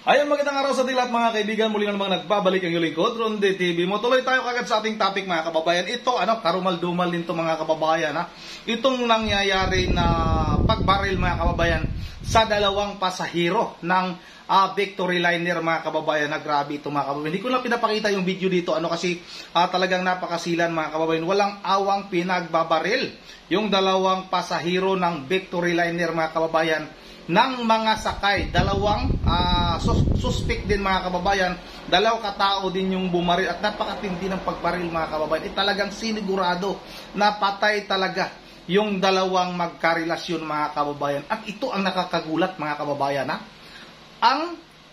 Ayun, magandang araw sa ating lahat mga kaibigan. Muli na namang nagbabalik ang iyong lingkod, Ronde TV mo. Tuloy tayo kagad sa ating topic mga kababayan. Ito, karumal-dumal din to mga kababayan. Itong nangyayari na pagbaril mga kababayan sa dalawang pasahero ng Victory Liner mga kababayan. Grabe ito mga kababayan. Hindi ko lang pinapakita yung video dito kasi talagang napakasilan mga kababayan. Walang awang pinagbabaril yung dalawang pasahero ng Victory Liner mga kababayan ng mga sakay. Dalawang suspect din mga kababayan, dalawang katao din yung bumaril at napakatindi ng pagbaril mga kababayan. Talagang sinigurado na patay talaga yung dalawang magkarelasyon mga kababayan. At ito ang nakakagulat mga kababayan. Ang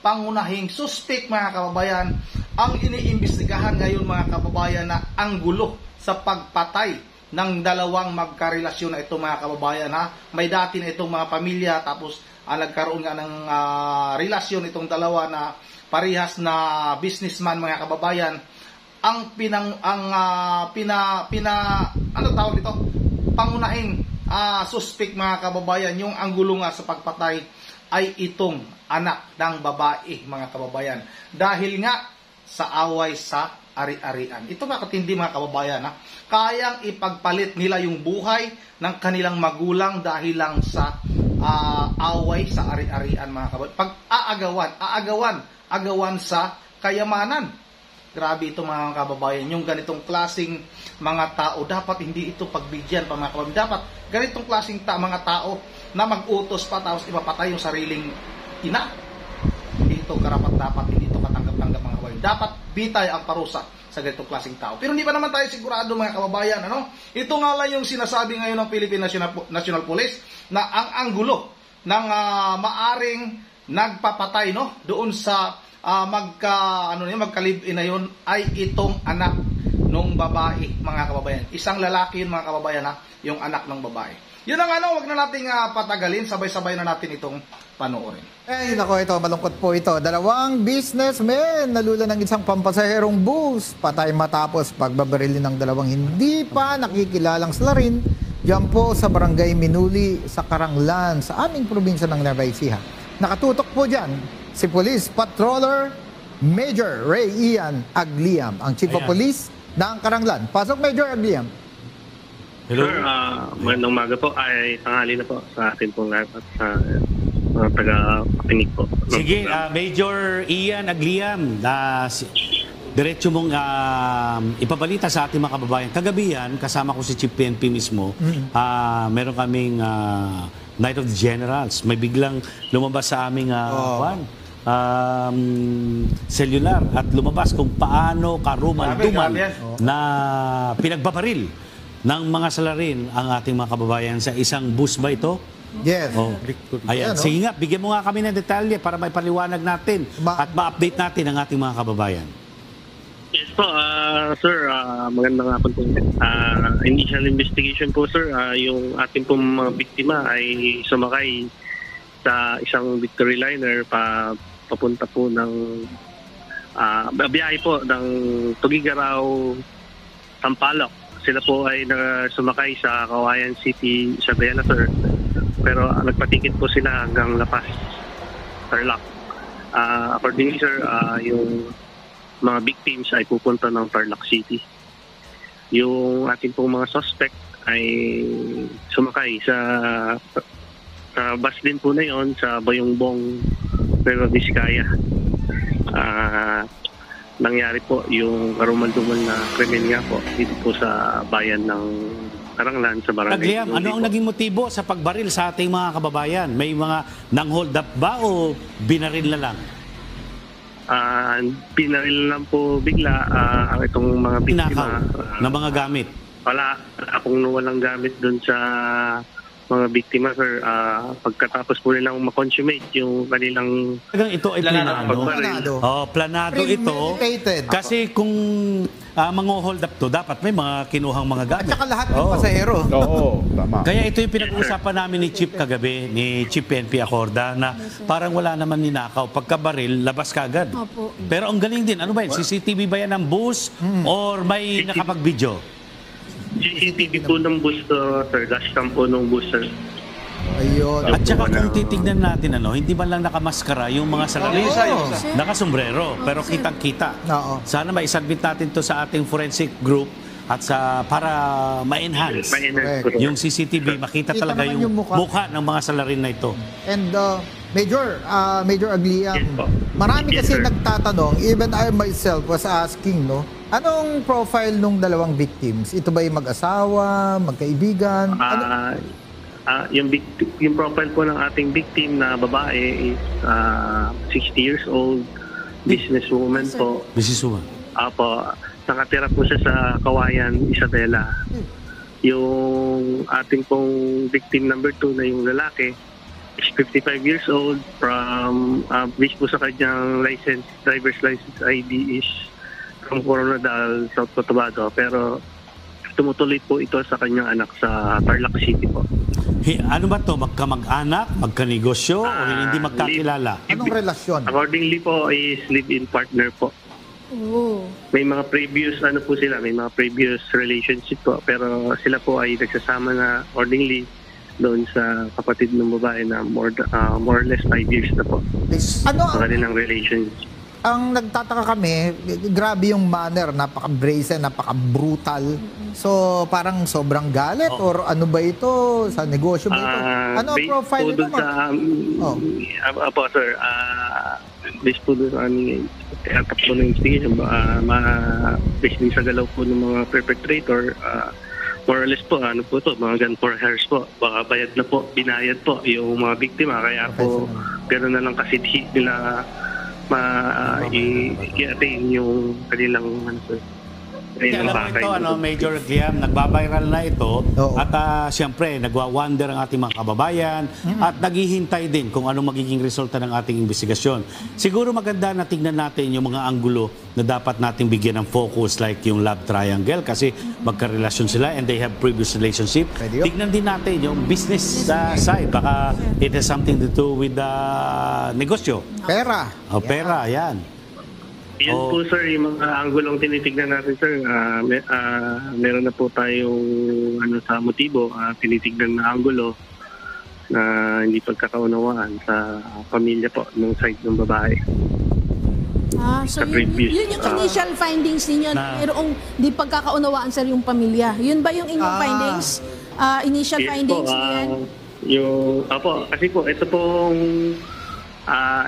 pangunahing suspect mga kababayan, ang iniimbestigahan ngayon mga kababayan na ang gulo sa pagpatay ng dalawang magkarelasyon na ito mga kababayan. May dati na itong mga pamilya, tapos nagkaroon nga ng relasyon itong dalawa na parehas na businessman mga kababayan. Ang pangunahing suspect mga kababayan, yung anggulo nga sa pagpatay ay itong anak ng babae mga kababayan. Dahil nga sa away sa ari-arian. Ito makatindi mga kababayan. Kayang ipagpalit nila yung buhay ng kanilang magulang dahil lang sa away sa ari-arian mga kababayan. Agawan sa kayamanan. Grabe ito mga kababayan. Yung ganitong klaseng mga tao, dapat hindi ito pagbigyan pa mga kababayan. Dapat ganitong klaseng mga tao na mag-utos pa tapos ipapatay yung sariling ina. Hindi ito karapat-dapat, hindi ito katanggap-tanggap mga kababayan. Dapat bitay ang parusa sa ganitong klaseng tao. Pero hindi pa naman tayo sigurado mga kababayan. Ito nga lang yung sinasabi ngayon ng Philippine National Police na ang anggulo ng maaring nagpapatay doon sa magka-live-in na yun ay itong anak ng babae mga kababayan. Isang lalaki yun mga kababayan, yung anak ng babae. Yun ang wag na nating patagalin, sabay-sabay na natin itong panoorin. Nako, ito, malungkot po ito. Dalawang businessmen nalula ng isang pampasaherong bus. Patay matapos pagbabarilin ng dalawang hindi pa nakikilalang salarin diyan po sa barangay Minuli sa Karanglan sa aming probinsya ng Nueva Ecija. Nakatutok po dyan si Police Patroller Major Ray Ian Agliam, ang Chief of Police ng Karanglan. Pasok, Major Agliam. Hello. Sir, magandang umaga po. Ay tanghali na po sa atin pong lahat at sa mga taga-pakinig po. Sige, Major Ian Agliam, diretso mong ipabalita sa ating mga kababayan. Kagabi yan, kasama ko si Chief PNP mismo, meron kaming Night of the Generals. May biglang lumabas sa aming cellular at lumabas kung paano karumal-dumal na pinagbabaril ng mga salarin ang ating mga kababayan sa isang bus ba ito? Yes. Ayan. Sige nga, bigyan mo nga kami ng detalye para may paliwanag natin at ma-update natin ang ating mga kababayan. Yes po, sir, magandang hapon po. Initial investigation po, sir, yung ating pong mga biktima ay sumakay sa isang Victory Liner papunta po ng biyahe po ng Tugigaraw, Sampaloc. Sila po ay sumakay sa Kawayan City, Isabela, sir. Pero nagpatikit po sila hanggang Lapas, Tarlac. Accordingly, sir, yung mga victims ay pupunta ng Tarlac City. Yung ating pong mga suspect ay sumakay sa bus din po na yon sa Bayongbong, Nueva Vizcaya. Nangyari po yung karumal-dumal na krimen nga po dito po sa bayan ng Karanglan sa barangay. Agliam, ano ang naging motibo sa pagbaril sa ating mga kababayan? May mga nang-hold up ba o binaril na lang? Pinaril lang po bigla itong mga biktima. Na mga gamit? Wala akong walang gamit doon sa mga biktima, sir. Pagkatapos po nilang ma-consummate yung kanilang ito ay planado. Planado ito. Kasi kung mang-hold up to, dapat may mga kinuhang mga gamit. At saka lahat ng pasahero. Oo, tama. Kaya ito yung pinag-uusapan namin ni Chief kagabi, ni Chief PNP Acorda, na parang wala naman ninakaw. Pagkabaril, labas ka agad. Pero ang galing din. Ano ba yun? CCTV ba yan ng bus? Or may nakapag-video? CCTV po ng bus, sir. Dashcam po ng bus, sir. Ayun. At saka kung titignan natin, hindi man lang nakamaskara yung mga salarin. Yung isa. Nakasombrero, pero kitang-kita. Oo. Sana maisubmit natin to sa ating forensic group at para ma-enhance Correct. yung CCTV, makita Kita talaga naman yung yung mukha. mukha ng mga salarin na ito. And Major Agliam, Yes po. marami Yes, kasi sir. nagtatanong, even I myself was asking, no, anong profile nung dalawang victims? Ito ba yung mag-asawa, magkaibigan? Ano? Yung profile po ng ating victim na babae is 60 years old, businesswoman po. Mrs. Suman. Apo, nakatira po siya sa Kawayan, Isabela. Yung ating pong victim number 2 na yung lalaki is 55 years old from based po sa kanyang driver's license ID is from Coronadal, South Cotabato. Pero tumutuloy po ito sa kanyang anak sa Tarlac City po. Ano ba to? Magkamag-anak? Magkanegosyo? O hindi magkakilala? Anong relasyon? Accordingly po is live-in partner po. Oh. May mga previous may mga previous relationship po, pero sila po ay nagsasama na accordingly doon sa kapatid ng babae na more or less 5 years na po Ano sa kanilang relationship. ang nagtataka kami, grabe yung manner, napaka-brazen, napaka-brutal. So, parang sobrang galit or ano ba ito? Sa negosyo ba ito? Ano ang Based profile po nito? doon sa apo sir, based po doon sa aming tinatak po ng investigation, based din sa galaw po ng mga perpetrator, more or less po, mga gun for hires po. Baka binayad po yung mga biktima. Kaya po, gano'n na lang kasi di nila i-attain yung kanilang Alam mo ito, Major Gliam, nagbabiral na ito. Oo. At siyempre, nagwa-wonder ang ating mga kababayan at naghihintay din kung ano magiging resulta ng ating investigasyon. Siguro maganda na tingnan natin yung mga anggulo na dapat nating bigyan ng focus like yung love triangle kasi magkarelasyon sila and they have previous relationship. Pwede yun. Tignan din natin yung business side. Baka it has something to do with the negosyo. Pera. O pera, yan. Yan po sir, yung mga anggulong tinitignan natin sir, meron na po tayong sa motibo, tinitignan na anggulo na hindi pagkakaunawaan sa pamilya po ng side ng babae. So Sa yun previous, yung initial findings ninyo na mayroong di pagkakaunawaan sir yung pamilya. Yun ba yung inyong findings? Initial Yes findings po, niyan? kasi po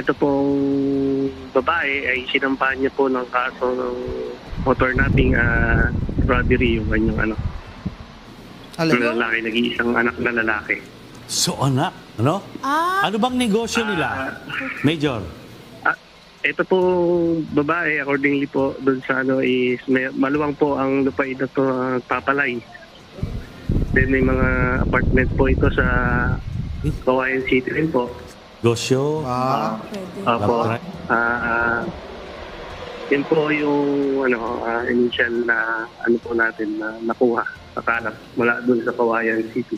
ito pong babae ay sinampahan niya po ng kaso ng motor nating robbery yung kanyang ng lalaki, nag-iisang anak na lalaki. So anak, ano? Ano bang negosyo nila, Major? Ito po babae, accordingly po doon sa is maluwang po ang lupain na to papalay. Then may mga apartment po ito sa Kawayan City rin po. Negosyo? Pwede. Apo. Yun po yung initial na po natin na nakuha sa kalap mula doon sa Kawayan City.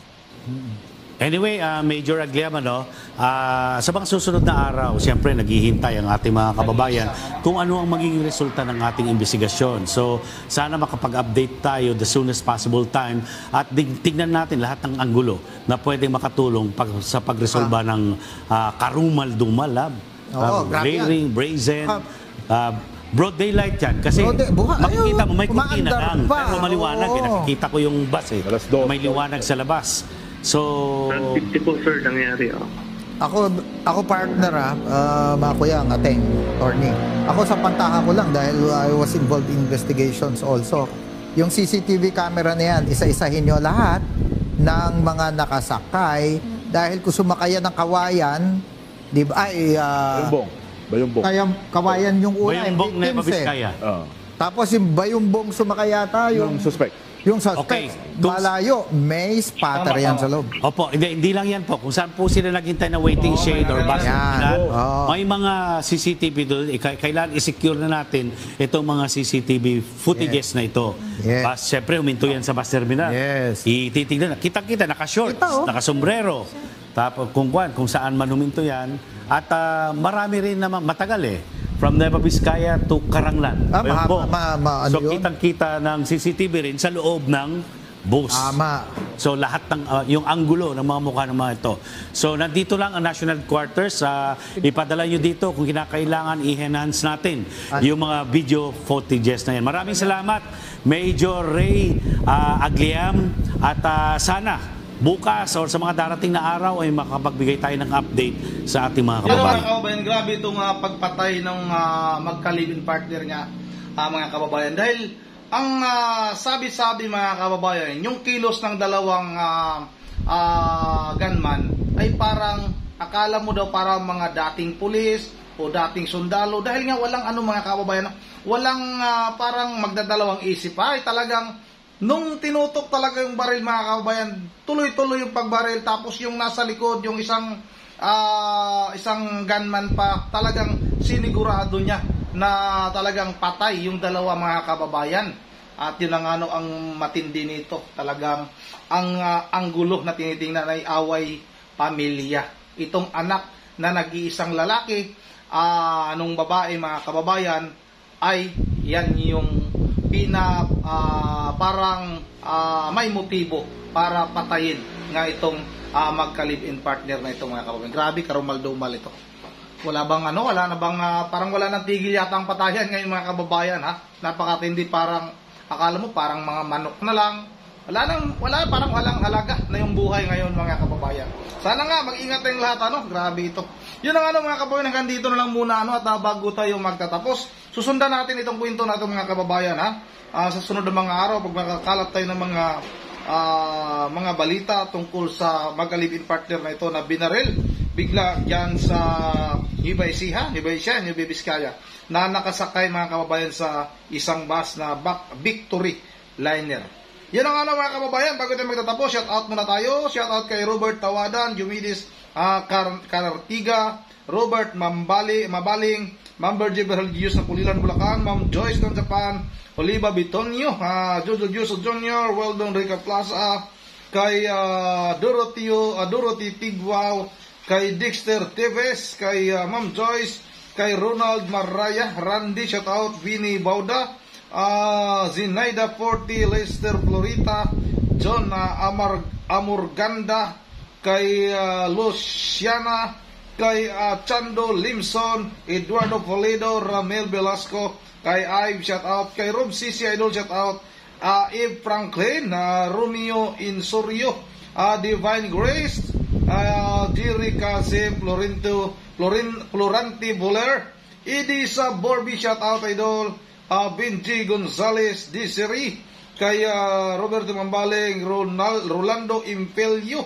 Anyway, Major Agliam, sa mga susunod na araw, siyempre naghihintay ang ating mga kababayan kung ano ang magiging resulta ng ating investigasyon. So, sana makapag-update tayo the soonest possible time at tignan natin lahat ng anggulo na pwedeng makatulong sa pagresolba ng karumal-dumal, layering, brazen, broad daylight yan. Kasi makikita mo, may kurtina lang. Pero maliwanag. Nakikita ko yung bus may liwanag sa labas. So, 50 po sir nangyari. Ako partner mga kuya, ateng, attorney. Ako sa pantaha ko lang dahil I was involved in investigations also. Yung CCTV camera na yan, isa-isahin nyo lahat ng mga nakasakay dahil kung sumakaya ng Kawayan, di ba, Bayumbong. Kawayan yung una, Bayumbong na Mabiskaya. Tapos yung Bayumbong sumakaya tayo. Yung suspect. Yung suspect, Okay. malayo, may spatter yan sa loob. Opo, hindi lang yan po. Kung saan po sila naghintay na waiting shade or bus Yan. terminal, Oo. may mga CCTV doon. Kailangan i-secure na natin itong mga CCTV footages na ito. Yes. Siyempre, huminto yan sa bus terminal. Yes. Ititignan na. Kitang-kita, naka-shorts, Kita, naka-sombrero. Tapos kung saan man huminto yan. At marami rin naman, matagal from Nueva Vizcaya to Karanglan. Ano So yun? kitang-kita ng CCTV rin sa loob ng bus. Tama. So lahat ng yung anggulo ng mga mukha ng mga ito. So nandito lang ang National Headquarters. Ipadala nyo dito kung kinakailangan i-enhance natin yung mga video footages na yan. Maraming salamat, Major Ray Agliam, at sana bukas or sa mga darating na araw ay makapagbigay tayo ng update sa ating mga Pero kababayan. mga kababayan, grabe itong pagpatay ng magka-live-in partner niya, mga kababayan. Dahil ang sabi-sabi mga kababayan, yung kilos ng dalawang gunman ay parang, akala mo daw parang mga dating pulis o dating sundalo. Dahil nga walang mga kababayan, walang parang magdadalawang isip. Ay talagang nung tinutok talaga yung baril mga kababayan, tuloy-tuloy yung pagbaril, tapos yung nasa likod, yung isang gunman pa, talagang sinigurado niya na talagang patay yung dalawa mga kababayan. At yun ang ang matindi nito, talagang ang gulo na tinitingnan ay away pamilya. Itong anak na nag-iisang lalaki, nung babae mga kababayan, ay yan yung parang may motibo para patayin nga itong magka-live-in partner na ito mga kababayan. Grabe, karumal-dumal ito. Wala na bang parang wala nang tigil yata ang patayan ngayon mga kababayan, ha? Napakatindi, parang akala mo parang mga manok na lang. Parang walang halaga na yung buhay ngayon mga kababayan. Sana nga mag-ingat tayong lahat, grabe ito. Yun ang mga kababayan, hanggang dito na lang muna at bago tayo magtatapos, susundan natin itong kwento natin mga kababayan, ha. Sa sunod na mga araw, pag makakalat tayo ng mga balita tungkol sa magka-live-in partner na ito na binaril bigla diyan sa Nueva Ecija, Nueva Vizcaya, na nakasakay mga kababayan sa isang bus na Victory Liner. Yan ang mga kababayan, bago tayo magtatapos, shout out muna tayo. Shout out kay Robert Tawadan, Jumidis Carartiga, Robert Mabaling, Ma'am Virgie Berhalgius ng Pulilan, Bulacan, Ma'am Joyce ng Japan, Oliva Bitonio, Jojo Juso Jr., Weldon Rica Plaza, kay Dorothy Tigwaw, kay Dexter Teves, kay Ma'am Joyce, kay Ronald Maraya, Randy, shout out, Vinny Bauda, Zinaida Forti, Lester Florita, John Amurganda, kay Luciana, kay Chando Limson, Eduardo Poledo, Ramel Velasco, kay Ive, shout out, kay Rob Sisi Idol, shout out, Eve Franklin, Romeo Insorio, Divine Grace, Jerry Casim, Florante Buller, Edisa Borby, shout out Idol, Benji Gonzalez Desiri, kay Roberto Mambaling, Rolando Impelio,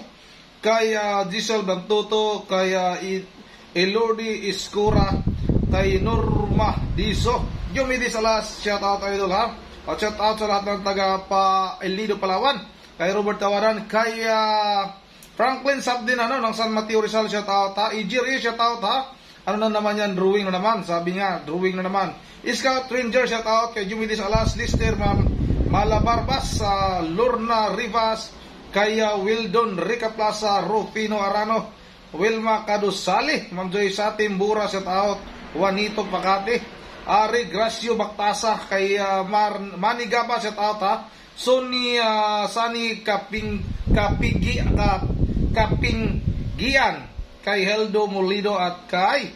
kay Giselle Bantuto, kay Elordi Iskura, kay Norma Diso, Jumidis Alas, shout out Idol, ha. At shout out sa lahat ng taga El Nido, Palawan, kay Robert Tawaran, kay Franklin Sabdin ng San Mateo Rizal, shout out, ha. Ijiri, shout out, ha. Ano na naman yan, drawing na naman, sabi nga, drawing na naman. Scout Ranger, shout out kay Jumidis Alas, Lister, Ma'am Malabarbas, Lorna Rivas, kay Wildon Rica Plaza, Rufino Arano, Wilma Cadusali, Ma'am Joy Satim Bura, shout out, Juanito Pacate, Ari Gracio Bactasa, kay Manigaba, shout out, ha. Sani Kapinggian, kay Heldo Molido, at kay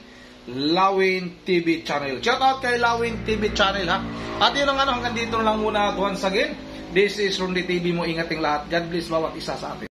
Lawin TV Channel. Shout out kay Lawin TV Channel, ha. At yun ang hanggang dito lang muna. Once again, this is Ronde TV mo. Ingating lahat. God bless bawat isa sa atin.